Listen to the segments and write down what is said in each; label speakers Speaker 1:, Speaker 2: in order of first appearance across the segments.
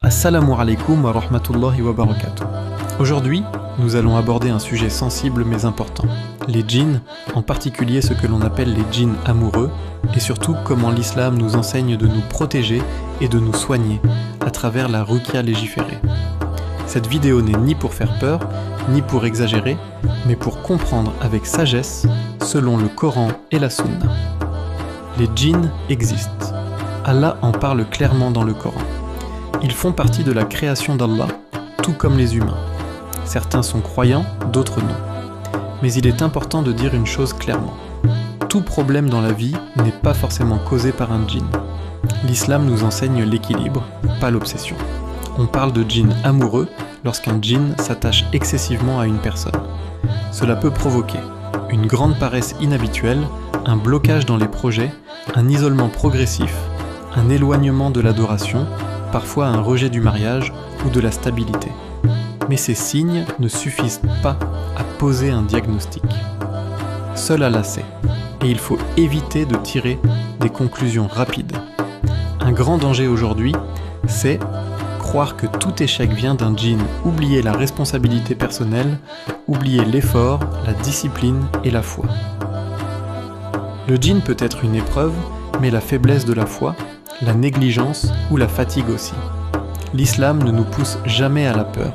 Speaker 1: Assalamu alaikum wa rahmatullahi wa barakatuh. Aujourd'hui, nous allons aborder un sujet sensible mais important. Les djinns, en particulier ce que l'on appelle les djinns amoureux, et surtout comment l'islam nous enseigne de nous protéger et de nous soigner à travers la ruqya légiférée. Cette vidéo n'est ni pour faire peur, ni pour exagérer, mais pour comprendre avec sagesse selon le Coran et la Sunna. Les djinns existent. Allah en parle clairement dans le Coran. Ils font partie de la création d'Allah, tout comme les humains. Certains sont croyants, d'autres non. Mais il est important de dire une chose clairement. Tout problème dans la vie n'est pas forcément causé par un djinn. L'islam nous enseigne l'équilibre, pas l'obsession. On parle de djinn amoureux lorsqu'un djinn s'attache excessivement à une personne. Cela peut provoquer une grande paresse inhabituelle, un blocage dans les projets, un isolement progressif, un éloignement de l'adoration, parfois un rejet du mariage ou de la stabilité. Mais ces signes ne suffisent pas à poser un diagnostic. Seul Allah sait, et il faut éviter de tirer des conclusions rapides. Un grand danger aujourd'hui, c'est croire que tout échec vient d'un djinn, oublier la responsabilité personnelle, oublier l'effort, la discipline et la foi. Le djinn peut être une épreuve, mais la faiblesse de la foi, la négligence ou la fatigue aussi. L'islam ne nous pousse jamais à la peur,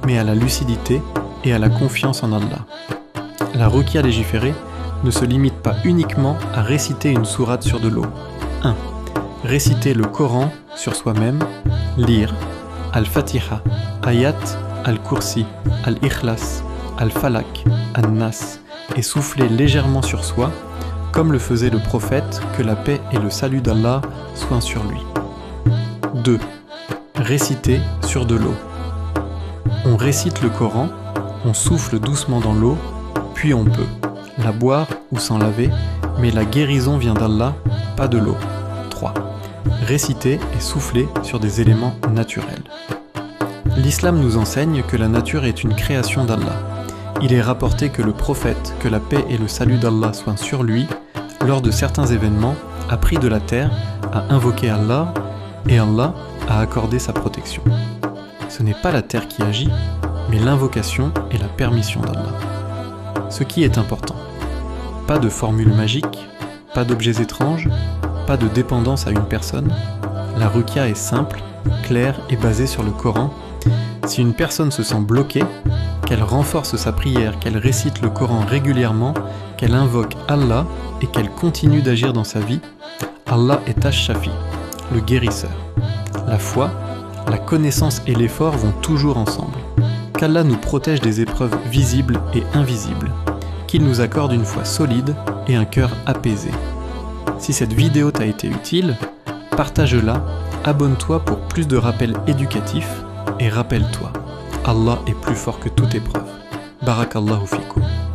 Speaker 1: mais à la lucidité et à la confiance en Allah. La ruqya légiférée ne se limite pas uniquement à réciter une sourate sur de l'eau. 1. Réciter le Coran sur soi-même, lire Al-Fatiha, Ayat, Al-Kursi, Al-Ikhlas, Al-Falak, Al-Nas et souffler légèrement sur soi, comme le faisait le prophète, que la paix et le salut d'Allah soient sur lui. 2. Réciter sur de l'eau. On récite le Coran, on souffle doucement dans l'eau, puis on peut la boire ou s'en laver, mais la guérison vient d'Allah, pas de l'eau. 3. Réciter et souffler sur des éléments naturels. L'islam nous enseigne que la nature est une création d'Allah. Il est rapporté que le prophète, que la paix et le salut d'Allah soient sur lui, lors de certains événements, a pris de la terre, a invoqué Allah, et Allah a accordé sa protection. Ce n'est pas la terre qui agit, mais l'invocation et la permission d'Allah. Ce qui est important. Pas de formule magique, pas d'objets étranges, pas de dépendance à une personne. La ruqya est simple, claire et basée sur le Coran. Si une personne se sent bloquée, qu'elle renforce sa prière, qu'elle récite le Coran régulièrement, qu'elle invoque Allah et qu'elle continue d'agir dans sa vie, Allah est Ash-Shafi, le guérisseur. La foi, la connaissance et l'effort vont toujours ensemble. Qu'Allah nous protège des épreuves visibles et invisibles. Qu'il nous accorde une foi solide et un cœur apaisé. Si cette vidéo t'a été utile, partage-la, abonne-toi pour plus de rappels éducatifs et rappelle-toi, Allah est plus fort que toute épreuve. Barakallahu fikum.